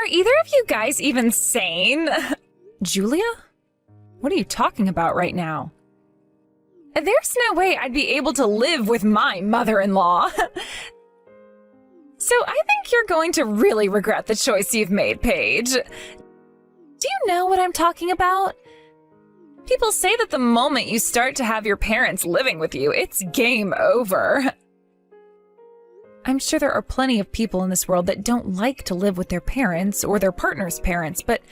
Are either of you guys even sane? Julia? What are you talking about right now? There's no way I'd be able to live with my mother-in-law. So I think you're going to really regret the choice you've made, Paige. Do you know what I'm talking about? People say that the moment you start to have your parents living with you, it's game over. I'm sure there are plenty of people in this world that don't like to live with their parents or their partner's parents, but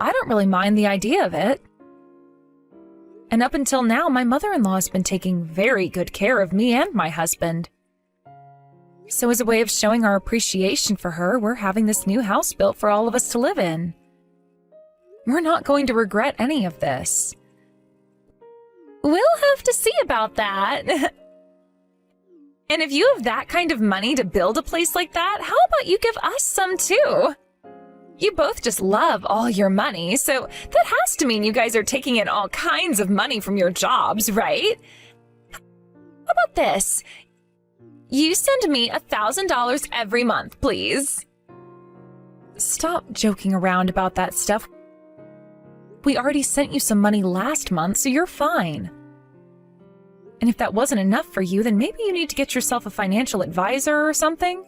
I don't really mind the idea of it. And up until now, my mother-in-law has been taking very good care of me and my husband. So as a way of showing our appreciation for her, we're having this new house built for all of us to live in. We're not going to regret any of this. We'll have to see about that. And if you have that kind of money to build a place like that, how about you give us some too? You both just love all your money, so that has to mean you guys are taking in all kinds of money from your jobs, right? How about this? You send me $1,000 every month, please. Stop joking around about that stuff. We already sent you some money last month, so you're fine. And if that wasn't enough for you, then maybe you need to get yourself a financial advisor or something.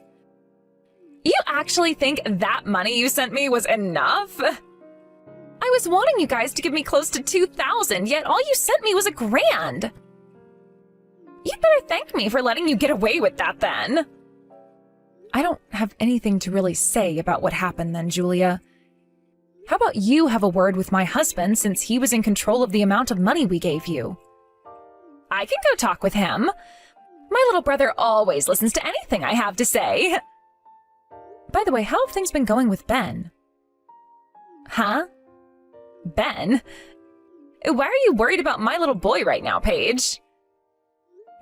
You actually think that money you sent me was enough? I was wanting you guys to give me close to $2,000, yet all you sent me was $1,000. You'd better thank me for letting you get away with that then. I don't have anything to really say about what happened then, Julia. How about you have a word with my husband since he was in control of the amount of money we gave you? I can go talk with him. My little brother always listens to anything I have to say. By the way, how have things been going with Ben? Huh? Ben? Why are you worried about my little boy right now, Paige?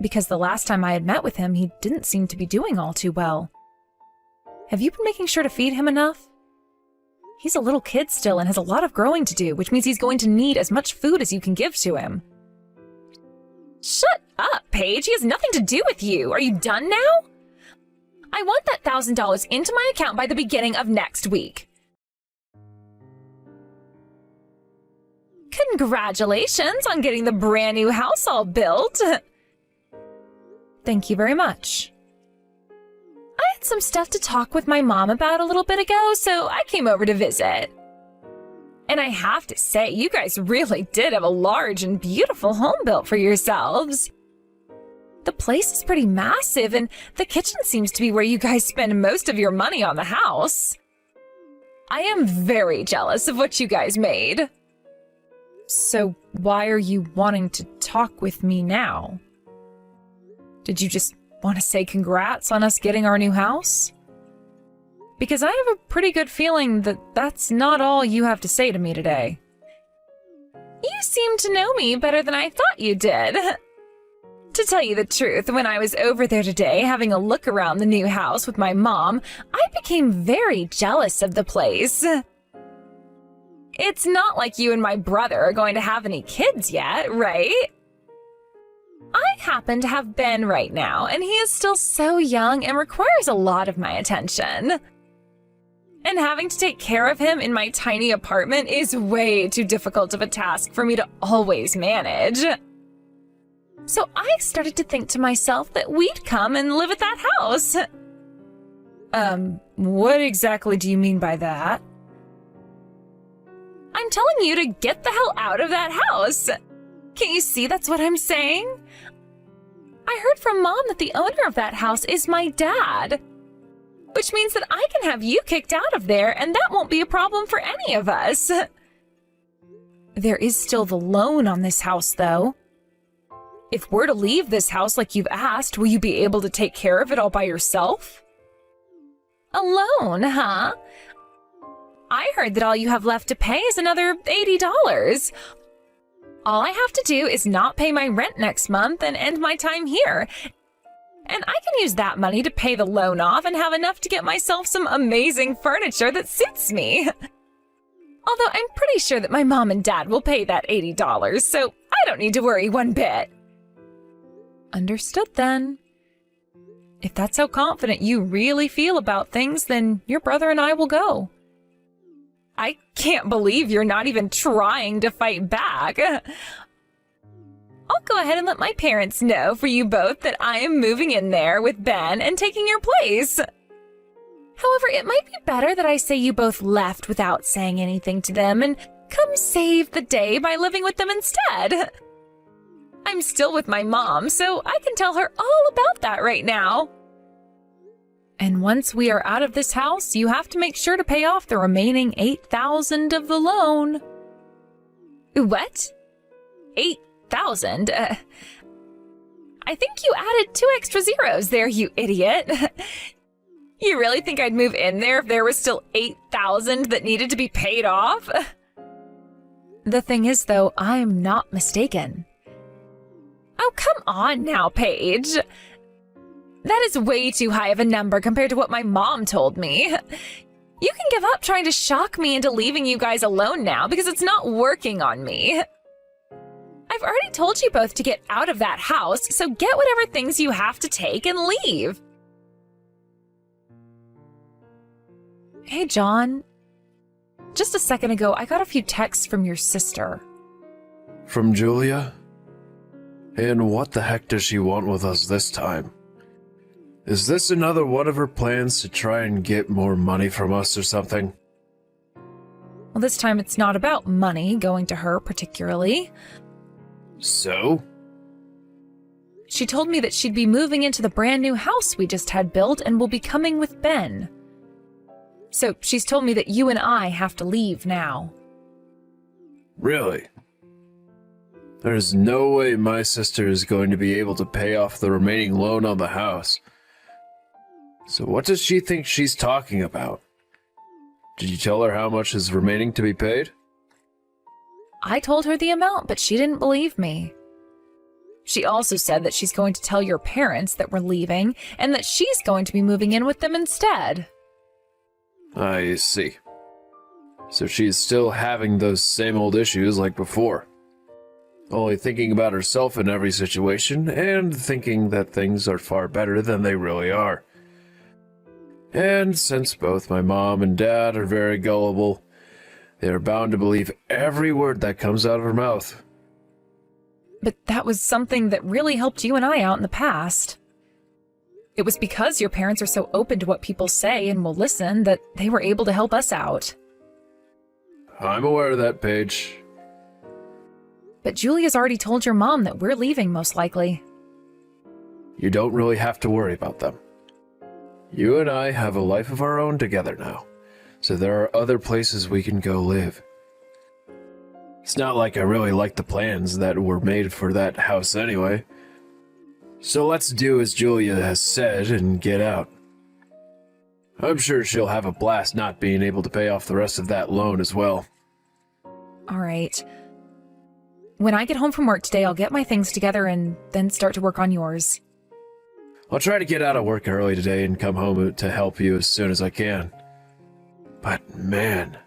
Because the last time I had met with him, he didn't seem to be doing all too well. Have you been making sure to feed him enough? He's a little kid still and has a lot of growing to do, which means he's going to need as much food as you can give to him. Shut up, Paige. He has nothing to do with you. Are you done now? I want that $1,000 into my account by the beginning of next week. Congratulations on getting the brand new house all built. Thank you very much. I had some stuff to talk with my mom about a little bit ago, so I came over to visit. And I have to say, you guys really did have a large and beautiful home built for yourselves. The place is pretty massive, and the kitchen seems to be where you guys spend most of your money on the house. I am very jealous of what you guys made. So why are you wanting to talk with me now? Did you just want to say congrats on us getting our new house? Because I have a pretty good feeling that that's not all you have to say to me today. You seem to know me better than I thought you did. To tell you the truth, when I was over there today having a look around the new house with my mom, I became very jealous of the place. It's not like you and my brother are going to have any kids yet, right? I happen to have Ben right now, and he is still so young and requires a lot of my attention. And having to take care of him in my tiny apartment is way too difficult of a task for me to always manage. So I started to think to myself that we'd come and live at that house. What exactly do you mean by that? I'm telling you to get the hell out of that house. Can't you see that's what I'm saying? I heard from Mom that the owner of that house is my dad, which means that I can have you kicked out of there, and that won't be a problem for any of us. There is still the loan on this house, though. If we're to leave this house like you've asked, will you be able to take care of it all by yourself? A loan, huh? I heard that all you have left to pay is another $80. All I have to do is not pay my rent next month and end my time here. And I can use that money to pay the loan off and have enough to get myself some amazing furniture that suits me. Although I'm pretty sure that my mom and dad will pay that $80, so I don't need to worry one bit. Understood then. If that's how confident you really feel about things, then your brother and I will go. I can't believe you're not even trying to fight back. I'll go ahead and let my parents know for you both that I am moving in there with Ben and taking your place. However, it might be better that I say you both left without saying anything to them and come save the day by living with them instead. I'm still with my mom, so I can tell her all about that right now. And once we are out of this house, you have to make sure to pay off the remaining $8,000 of the loan. What? $8,000? I think you added 2 extra zeros there, you idiot. You really think I'd move in there if there was still $8,000 that needed to be paid off? The thing is, though, I'm not mistaken. Oh, come on now, Paige. That is way too high of a number compared to what my mom told me. You can give up trying to shock me into leaving you guys alone now because it's not working on me. I've already told you both to get out of that house, so get whatever things you have to take and leave. Hey, John. Just a second ago, I got a few texts from your sister. From Julia? And what the heck does she want with us this time? Is this another one of her plans to try and get more money from us or something? Well, this time it's not about money going to her particularly. So? She told me that she'd be moving into the brand new house we just had built and will be coming with Ben. So she's told me that you and I have to leave now. Really? There's no way my sister is going to be able to pay off the remaining loan on the house. So what does she think she's talking about? Did you tell her how much is remaining to be paid? I told her the amount, but she didn't believe me. She also said that she's going to tell your parents that we're leaving and that she's going to be moving in with them instead. I see. So she's still having those same old issues like before. Only thinking about herself in every situation and thinking that things are far better than they really are. And since both my mom and dad are very gullible, they are bound to believe every word that comes out of her mouth. But that was something that really helped you and I out in the past. It was because your parents are so open to what people say and will listen that they were able to help us out. I'm aware of that, Paige. But Julia's already told your mom that we're leaving, most likely. You don't really have to worry about them. You and I have a life of our own together now, so there are other places we can go live. It's not like I really like the plans that were made for that house anyway. So let's do as Julia has said and get out. I'm sure she'll have a blast not being able to pay off the rest of that loan as well. All right. When I get home from work today, I'll get my things together and then start to work on yours. I'll try to get out of work early today and come home to help you as soon as I can. But man,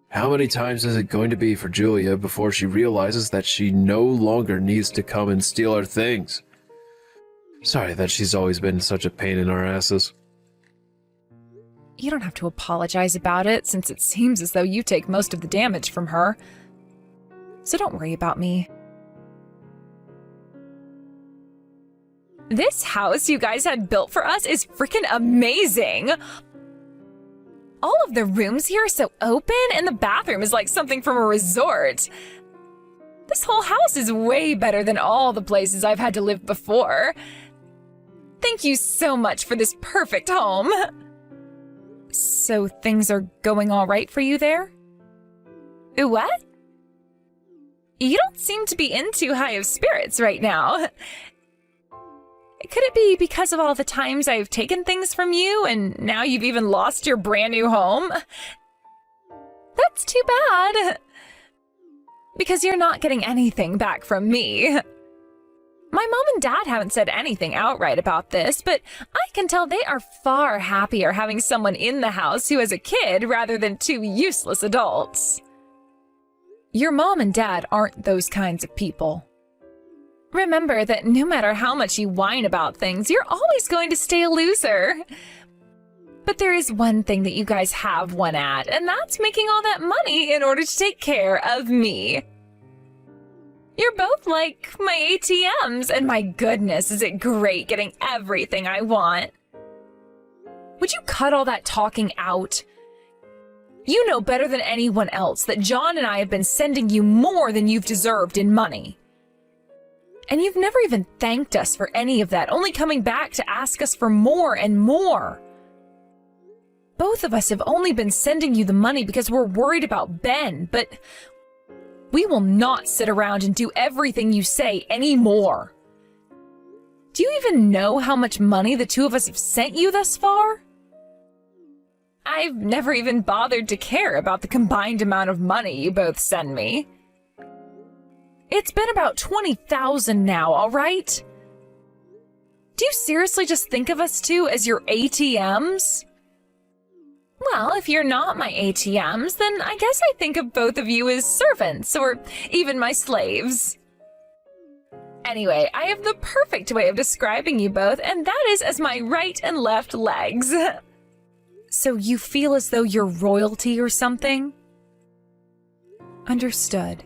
how many times is it going to be for Julia before she realizes that she no longer needs to come and steal our things? Sorry that she's always been such a pain in our asses. You don't have to apologize about it, since it seems as though you take most of the damage from her. So don't worry about me. This house you guys had built for us is freaking amazing! All of the rooms here are so open, and the bathroom is like something from a resort. This whole house is way better than all the places I've had to live before. Thank you so much for this perfect home. So things are going all right for you there? What? You don't seem to be in too high of spirits right now. Could it be because of all the times I've taken things from you and now you've even lost your brand new home? That's too bad. Because you're not getting anything back from me. My mom and dad haven't said anything outright about this, but I can tell they are far happier having someone in the house who has a kid rather than 2 useless adults. Your mom and dad aren't those kinds of people. Remember that no matter how much you whine about things, you're always going to stay a loser. But there is one thing that you guys have won at, and that's making all that money in order to take care of me. You're both like my ATMs, and my goodness, is it great getting everything I want. Would you cut all that talking out? You know better than anyone else that John and I have been sending you more than you've deserved in money. And you've never even thanked us for any of that, only coming back to ask us for more and more. Both of us have only been sending you the money because we're worried about Ben, but we will not sit around and do everything you say anymore. Do you even know how much money the two of us have sent you thus far? I've never even bothered to care about the combined amount of money you both send me. It's been about 20,000 now, all right? Do you seriously just think of us two as your ATMs? Well, if you're not my ATMs, then I guess I think of both of you as servants, or even my slaves. Anyway, I have the perfect way of describing you both, and that is as my right and left legs. So you feel as though you're royalty or something? Understood.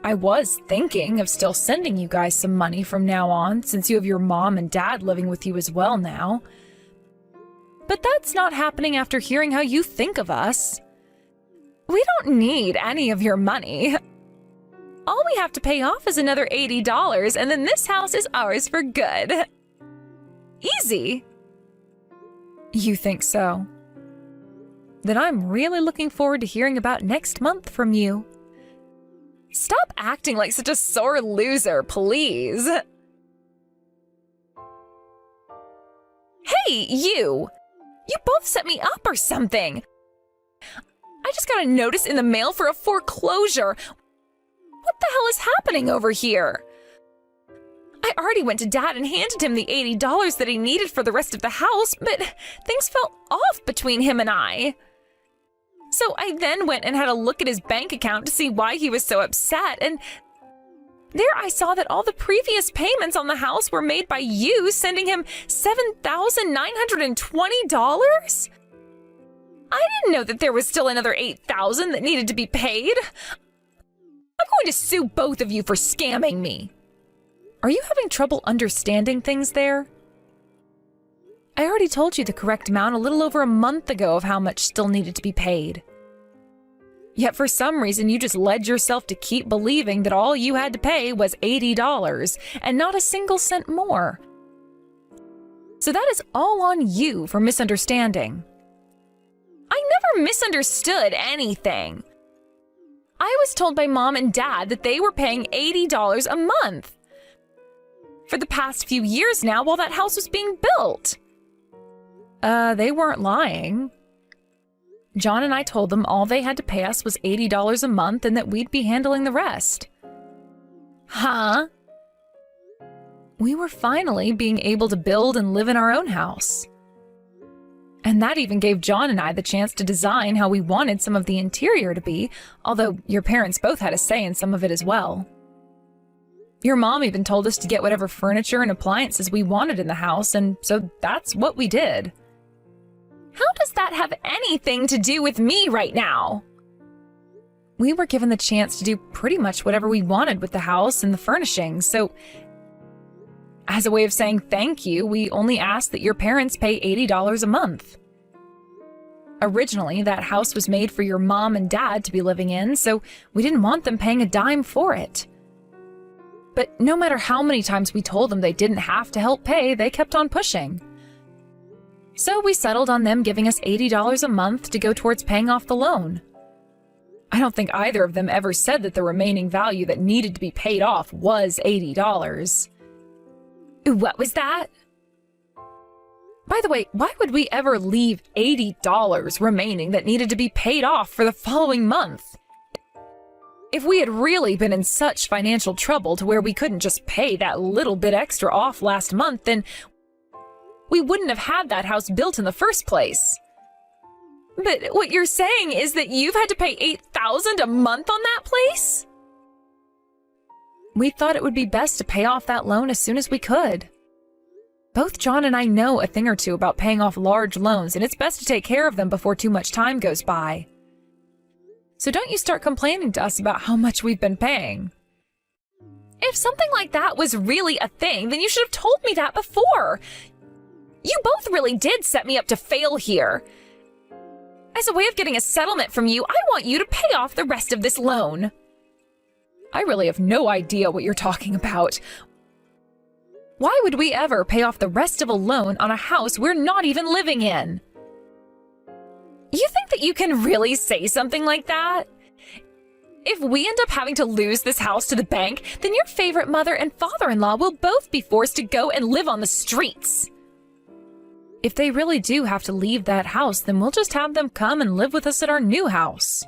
I was thinking of still sending you guys some money from now on, since you have your mom and dad living with you as well now. But that's not happening after hearing how you think of us. We don't need any of your money. All we have to pay off is another $80, and then this house is ours for good. Easy. You think so? Then I'm really looking forward to hearing about next month from you. Stop acting like such a sore loser, please. Hey, you! You both set me up or something. I just got a notice in the mail for a foreclosure. What the hell is happening over here? I already went to Dad and handed him the $80 that he needed for the rest of the house, but things felt off between him and I. So I then went and had a look at his bank account to see why he was so upset, and there I saw that all the previous payments on the house were made by you, sending him $7,920? I didn't know that there was still another $8,000 that needed to be paid. I'm going to sue both of you for scamming me. Are you having trouble understanding things there? I already told you the correct amount a little over a month ago of how much still needed to be paid. Yet for some reason you just led yourself to keep believing that all you had to pay was $80 and not a single cent more. So that is all on you for misunderstanding. I never misunderstood anything. I was told by Mom and Dad that they were paying $80 a month for the past few years now while that house was being built. They weren't lying. John and I told them all they had to pay us was $80 a month and that we'd be handling the rest. Huh? We were finally being able to build and live in our own house. And that even gave John and I the chance to design how we wanted some of the interior to be, although your parents both had a say in some of it as well. Your mom even told us to get whatever furniture and appliances we wanted in the house, and so that's what we did. How does that have anything to do with me right now? We were given the chance to do pretty much whatever we wanted with the house and the furnishings, so as a way of saying thank you, we only asked that your parents pay $80 a month. Originally, that house was made for your mom and dad to be living in, so we didn't want them paying a dime for it. But no matter how many times we told them they didn't have to help pay, they kept on pushing. So we settled on them giving us $80 a month to go towards paying off the loan. I don't think either of them ever said that the remaining value that needed to be paid off was $80. What was that? By the way, why would we ever leave $80 remaining that needed to be paid off for the following month? If we had really been in such financial trouble to where we couldn't just pay that little bit extra off last month, then we wouldn't have had that house built in the first place. But what you're saying is that you've had to pay $8,000 a month on that place? We thought it would be best to pay off that loan as soon as we could. Both John and I know a thing or two about paying off large loans, and it's best to take care of them before too much time goes by. So don't you start complaining to us about how much we've been paying. If something like that was really a thing, then you should have told me that before. You both really did set me up to fail here. As a way of getting a settlement from you, I want you to pay off the rest of this loan. I really have no idea what you're talking about. Why would we ever pay off the rest of a loan on a house we're not even living in? You think that you can really say something like that? If we end up having to lose this house to the bank, then your favorite mother and father-in-law will both be forced to go and live on the streets. If they really do have to leave that house, then we'll just have them come and live with us at our new house.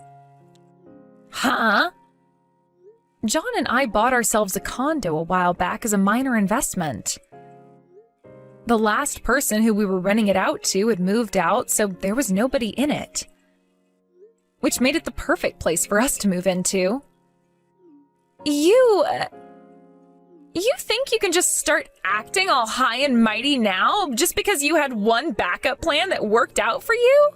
Huh? John and I bought ourselves a condo a while back as a minor investment. The last person who we were renting it out to had moved out, so there was nobody in it. Which made it the perfect place for us to move into. You think you can just start acting all high and mighty now just because you had one backup plan that worked out for you?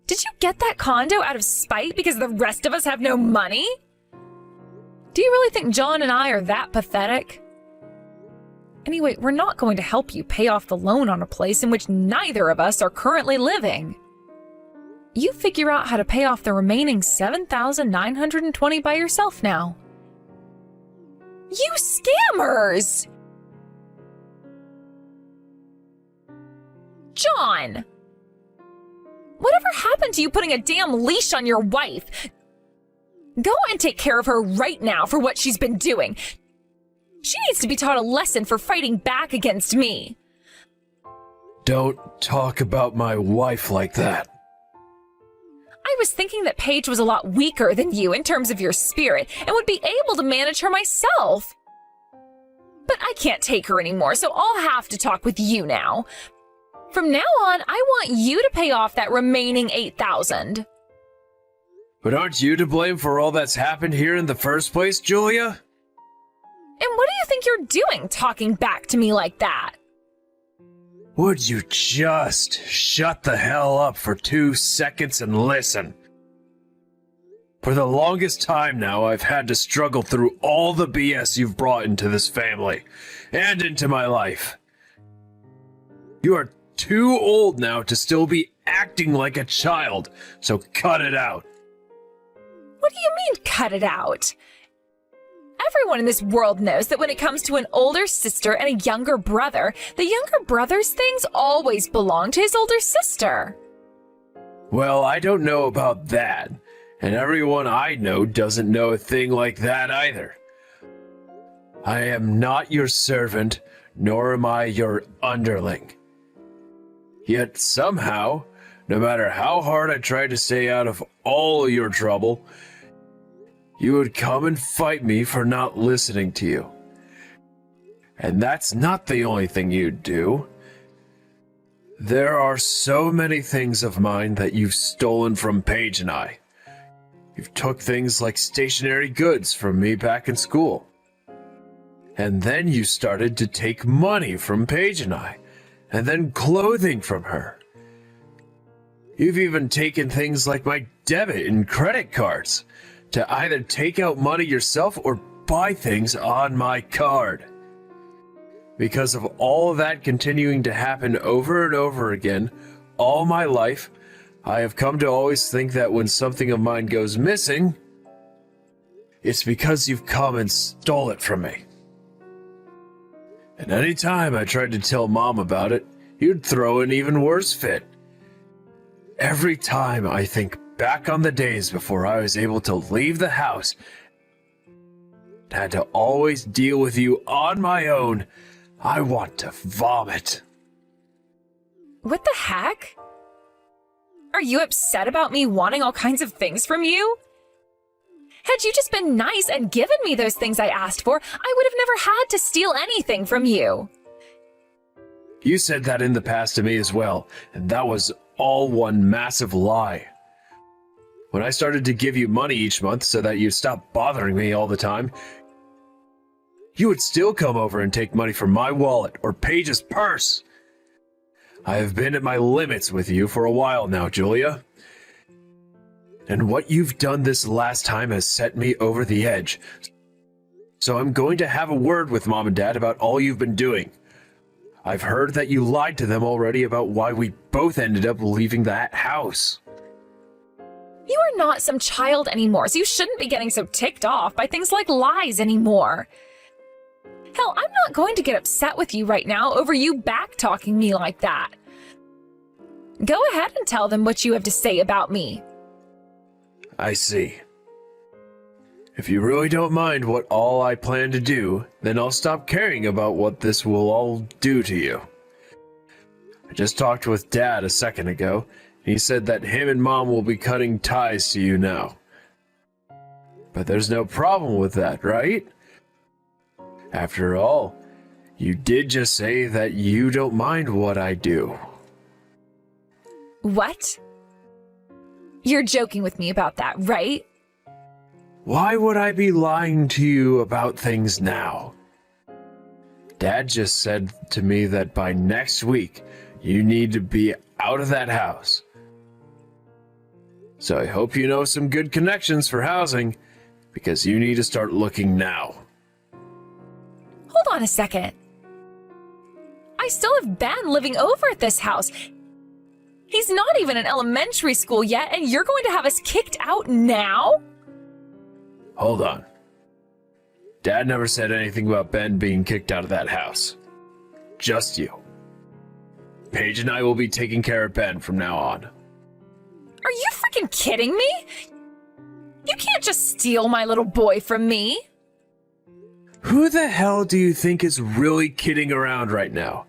Did you get that condo out of spite because the rest of us have no money? Do you really think John and I are that pathetic? Anyway, we're not going to help you pay off the loan on a place in which neither of us are currently living. You figure out how to pay off the remaining $7,920 by yourself now. You scammers! John! Whatever happened to you putting a damn leash on your wife? Go and take care of her right now for what she's been doing. She needs to be taught a lesson for fighting back against me. Don't talk about my wife like that. I was thinking that Paige was a lot weaker than you in terms of your spirit and would be able to manage her myself. But I can't take her anymore, so I'll have to talk with you now. From now on, I want you to pay off that remaining $8,000. But aren't you to blame for all that's happened here in the first place, Julia? And what do you think you're doing, talking back to me like that? Would you just shut the hell up for 2 seconds and listen? For the longest time now, I've had to struggle through all the BS you've brought into this family and into my life. You are too old now to still be acting like a child, so cut it out. What do you mean, cut it out? Everyone in this world knows that when it comes to an older sister and a younger brother, the younger brother's things always belong to his older sister. Well, I don't know about that, and everyone I know doesn't know a thing like that either. I am not your servant, nor am I your underling. Yet somehow, no matter how hard I tried to stay out of all your trouble, you would come and fight me for not listening to you. And that's not the only thing you'd do. There are so many things of mine that you've stolen from Paige and I. You've took things like stationery goods from me back in school. And then you started to take money from Paige and I, and then clothing from her. You've even taken things like my debit and credit cards to either take out money yourself or buy things on my card. Because of all of that continuing to happen over and over again, all my life, I have come to always think that when something of mine goes missing, it's because you've come and stole it from me. And any time I tried to tell Mom about it, you'd throw an even worse fit. Every time I think back on the days before I was able to leave the house, had to always deal with you on my own, I want to vomit. What the heck? Are you upset about me wanting all kinds of things from you? Had you just been nice and given me those things I asked for, I would have never had to steal anything from you. You said that in the past to me as well, and that was all one massive lie. When I started to give you money each month so that you stopped bothering me all the time, you would still come over and take money from my wallet or Paige's purse. I have been at my limits with you for a while now, Julia. And what you've done this last time has set me over the edge. So I'm going to have a word with Mom and Dad about all you've been doing. I've heard that you lied to them already about why we both ended up leaving that house. You are not some child anymore, so you shouldn't be getting so ticked off by things like lies anymore. Hell, I'm not going to get upset with you right now over you back-talking me like that. Go ahead and tell them what you have to say about me. I see. If you really don't mind what all I plan to do, then I'll stop caring about what this will all do to you. I just talked with Dad a second ago. He said that him and Mom will be cutting ties to you now. But there's no problem with that, right? After all, you did just say that you don't mind what I do. What? You're joking with me about that, right? Why would I be lying to you about things now? Dad just said to me that by next week, you need to be out of that house. So I hope you know some good connections for housing, because you need to start looking now. Hold on a second. I still have Ben living over at this house. He's not even in elementary school yet, and you're going to have us kicked out now? Hold on. Dad never said anything about Ben being kicked out of that house. Just you. Paige and I will be taking care of Ben from now on. Are you freaking kidding me? You can't just steal my little boy from me. Who the hell do you think is really kidding around right now?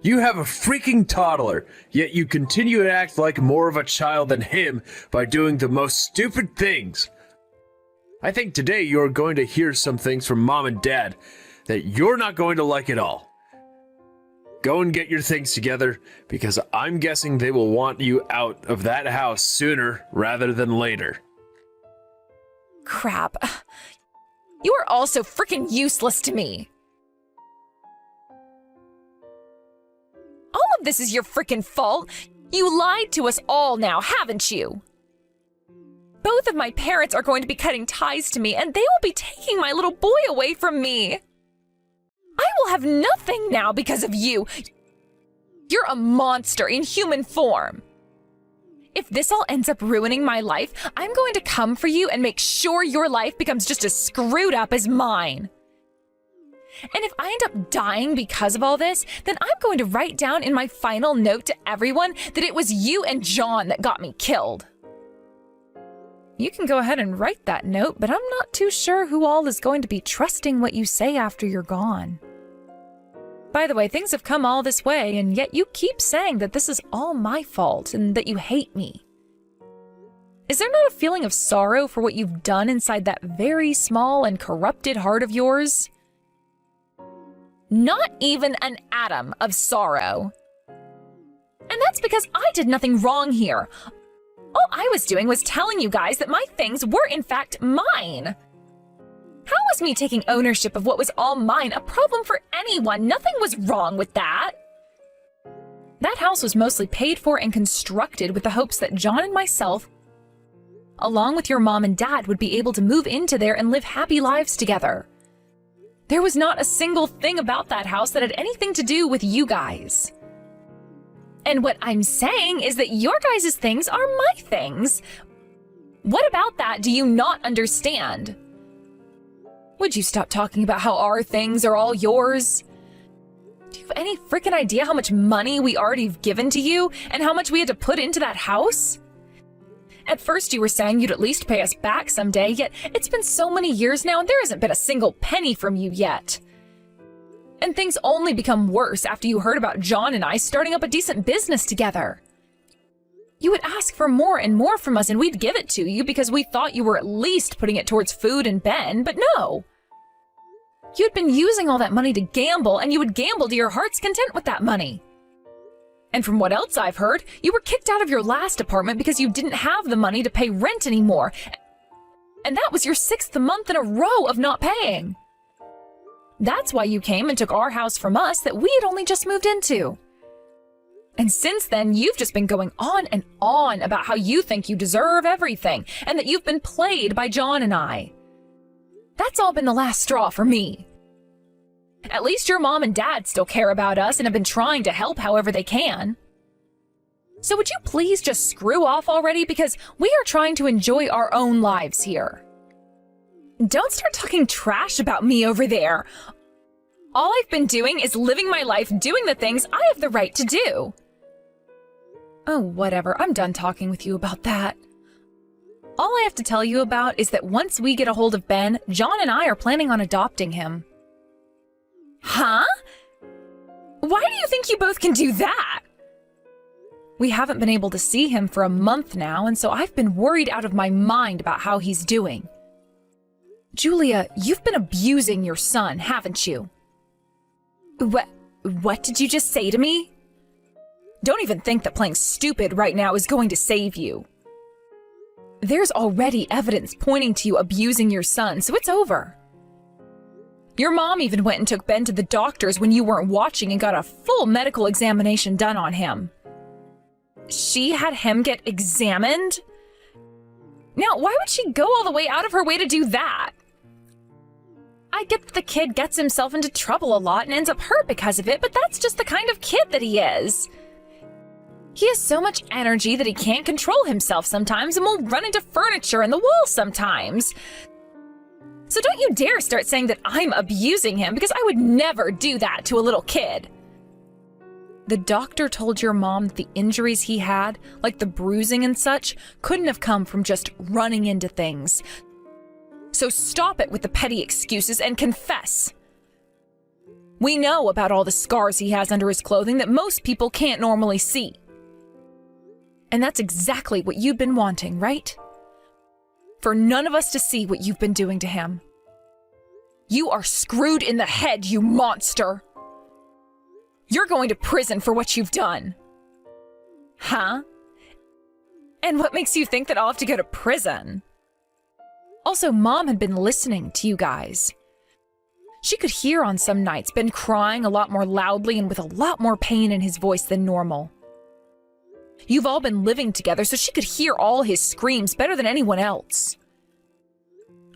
You have a freaking toddler, yet you continue to act like more of a child than him by doing the most stupid things. I think today you're going to hear some things from Mom and Dad that you're not going to like at all. Go and get your things together, because I'm guessing they will want you out of that house sooner rather than later. Crap. You are all so freaking useless to me. All of this is your freaking fault. You lied to us all now, haven't you? Both of my parents are going to be cutting ties to me, and they will be taking my little boy away from me. I will have nothing now because of you. You're a monster in human form. If this all ends up ruining my life, I'm going to come for you and make sure your life becomes just as screwed up as mine. And if I end up dying because of all this, then I'm going to write down in my final note to everyone that it was you and John that got me killed. You can go ahead and write that note, but I'm not too sure who all is going to be trusting what you say after you're gone. By the way, things have come all this way, and yet you keep saying that this is all my fault and that you hate me. Is there not a feeling of sorrow for what you've done inside that very small and corrupted heart of yours? Not even an atom of sorrow. And that's because I did nothing wrong here. All I was doing was telling you guys that my things were in fact mine. How was me taking ownership of what was all mine a problem for anyone? Nothing was wrong with that. That house was mostly paid for and constructed with the hopes that John and myself, along with your mom and dad, would be able to move into there and live happy lives together. There was not a single thing about that house that had anything to do with you guys. And what I'm saying is that your guys' things are my things. What about that do you not understand? Would you stop talking about how our things are all yours? Do you have any freaking idea how much money we already have given to you and how much we had to put into that house? At first you were saying you'd at least pay us back someday, yet it's been so many years now and there hasn't been a single penny from you yet. And things only become worse after you heard about John and I starting up a decent business together. You would ask for more and more from us and we'd give it to you because we thought you were at least putting it towards food and Ben, but no. You'd been using all that money to gamble and you would gamble to your heart's content with that money. And from what else I've heard, you were kicked out of your last apartment because you didn't have the money to pay rent anymore. And that was your 6th month in a row of not paying. That's why you came and took our house from us that we had only just moved into. And since then, you've just been going on and on about how you think you deserve everything and that you've been played by John and I. That's all been the last straw for me. At least your mom and dad still care about us and have been trying to help however they can. So would you please just screw off already, because we are trying to enjoy our own lives here. Don't start talking trash about me over there. All I've been doing is living my life, doing the things I have the right to do. Oh, whatever. I'm done talking with you about that. All I have to tell you about is that once we get a hold of Ben, John and I are planning on adopting him. Huh? Why do you think you both can do that? We haven't been able to see him for a month now, and so I've been worried out of my mind about how he's doing. Julia, you've been abusing your son, haven't you? What did you just say to me? Don't even think that playing stupid right now is going to save you. There's already evidence pointing to you abusing your son, so it's over. Your mom even went and took Ben to the doctors when you weren't watching and got a full medical examination done on him. She had him get examined? Now, why would she go all the way out of her way to do that? I get that the kid gets himself into trouble a lot and ends up hurt because of it, but that's just the kind of kid that he is. He has so much energy that he can't control himself sometimes and will run into furniture and the wall sometimes. So don't you dare start saying that I'm abusing him, because I would never do that to a little kid. The doctor told your mom that the injuries he had, like the bruising and such, couldn't have come from just running into things. So stop it with the petty excuses and confess. We know about all the scars he has under his clothing that most people can't normally see. And that's exactly what you've been wanting, right? For none of us to see what you've been doing to him. You are screwed in the head, you monster! You're going to prison for what you've done. Huh? And what makes you think that I'll have to go to prison? Also, Mom had been listening to you guys. She could hear on some nights Ben crying a lot more loudly and with a lot more pain in his voice than normal. You've all been living together, so she could hear all his screams better than anyone else.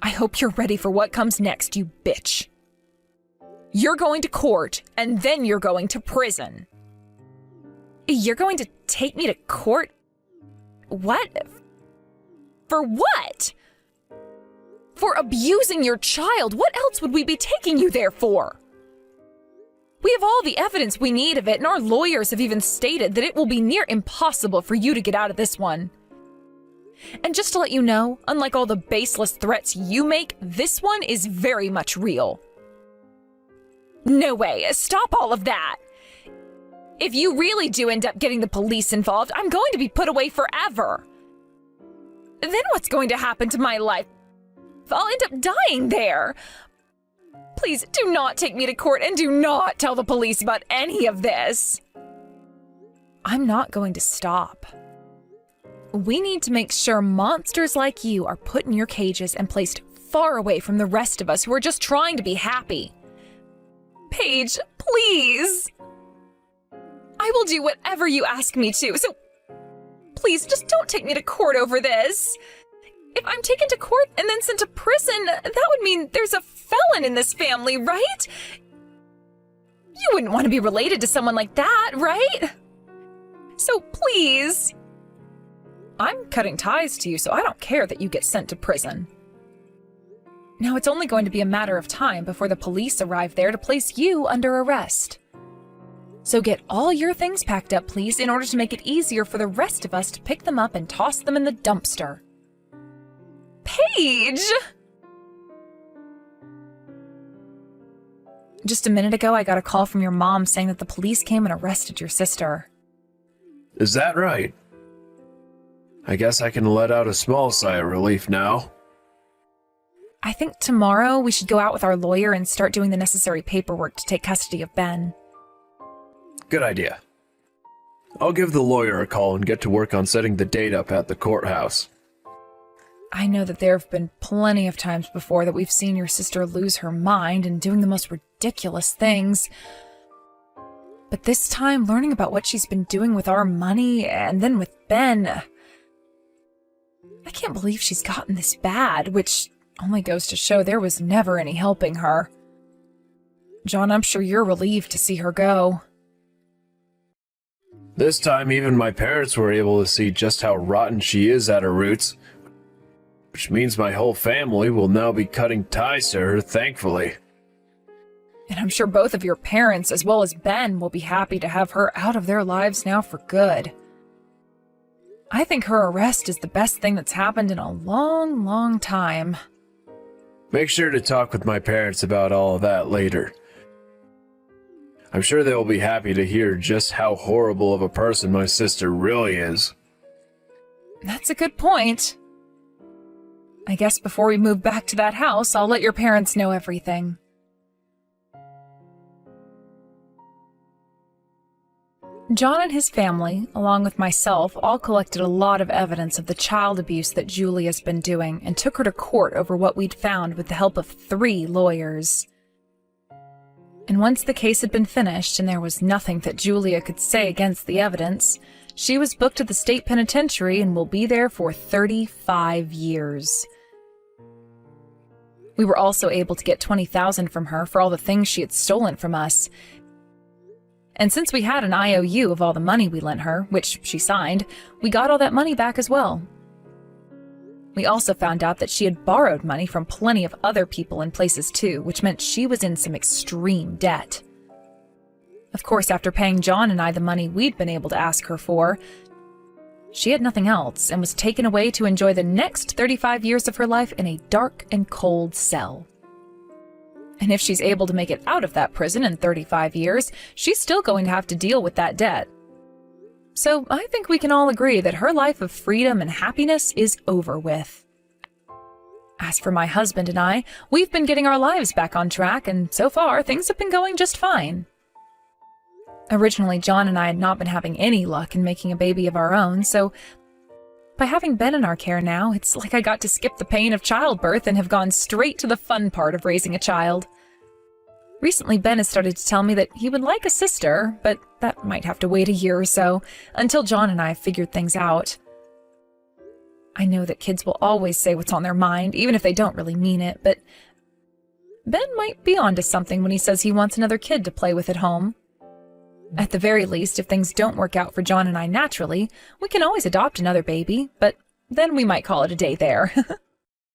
I hope you're ready for what comes next, you bitch. You're going to court, and then you're going to prison. You're going to take me to court? What? For what? For abusing your child. What else would we be taking you there for? We have all the evidence we need of it, and our lawyers have even stated that it will be near impossible for you to get out of this one. And just to let you know, unlike all the baseless threats you make, this one is very much real. No way, stop all of that. If you really do end up getting the police involved, I'm going to be put away forever. Then what's going to happen to my life? I'll end up dying there. Please do not take me to court and do not tell the police about any of this. I'm not going to stop. We need to make sure monsters like you are put in your cages and placed far away from the rest of us who are just trying to be happy. Paige, please. I will do whatever you ask me to, so please just don't take me to court over this. If I'm taken to court and then sent to prison, that would mean there's a felon in this family, right? You wouldn't want to be related to someone like that, right? So please. I'm cutting ties to you, so I don't care that you get sent to prison. Now it's only going to be a matter of time before the police arrive there to place you under arrest. So get all your things packed up, please, in order to make it easier for the rest of us to pick them up and toss them in the dumpster. Paige! Just a minute ago, I got a call from your mom saying that the police came and arrested your sister. Is that right? I guess I can let out a small sigh of relief now. I think tomorrow we should go out with our lawyer and start doing the necessary paperwork to take custody of Ben. Good idea. I'll give the lawyer a call and get to work on setting the date up at the courthouse. I know that there have been plenty of times before that we've seen your sister lose her mind and doing the most ridiculous things. But this time, learning about what she's been doing with our money and then with Ben, I can't believe she's gotten this bad, which only goes to show there was never any helping her. John, I'm sure you're relieved to see her go. This time, even my parents were able to see just how rotten she is at her roots, which means my whole family will now be cutting ties to her, thankfully. And I'm sure both of your parents, as well as Ben, will be happy to have her out of their lives now for good. I think her arrest is the best thing that's happened in a long, long time. Make sure to talk with my parents about all of that later. I'm sure they will be happy to hear just how horrible of a person my sister really is. That's a good point. I guess before we move back to that house, I'll let your parents know everything. John and his family, along with myself, all collected a lot of evidence of the child abuse that Julia's been doing and took her to court over what we'd found with the help of 3 lawyers. And once the case had been finished and there was nothing that Julia could say against the evidence, she was booked to the state penitentiary and will be there for 35 years. We were also able to get $20,000 from her for all the things she had stolen from us. And since we had an IOU of all the money we lent her, which she signed, we got all that money back as well. We also found out that she had borrowed money from plenty of other people in places too, which meant she was in some extreme debt. Of course, after paying John and I the money we'd been able to ask her for, she had nothing else and was taken away to enjoy the next 35 years of her life in a dark and cold cell. And if she's able to make it out of that prison in 35 years, she's still going to have to deal with that debt. So I think we can all agree that her life of freedom and happiness is over with. As for my husband and I, we've been getting our lives back on track, and so far things have been going just fine. Originally, John and I had not been having any luck in making a baby of our own, so by having Ben in our care now, it's like I got to skip the pain of childbirth and have gone straight to the fun part of raising a child. Recently, Ben has started to tell me that he would like a sister, but that might have to wait a year or so, until John and I have figured things out. I know that kids will always say what's on their mind, even if they don't really mean it, but Ben might be onto something when he says he wants another kid to play with at home. At the very least, if things don't work out for John and I naturally, we can always adopt another baby, but then we might call it a day there.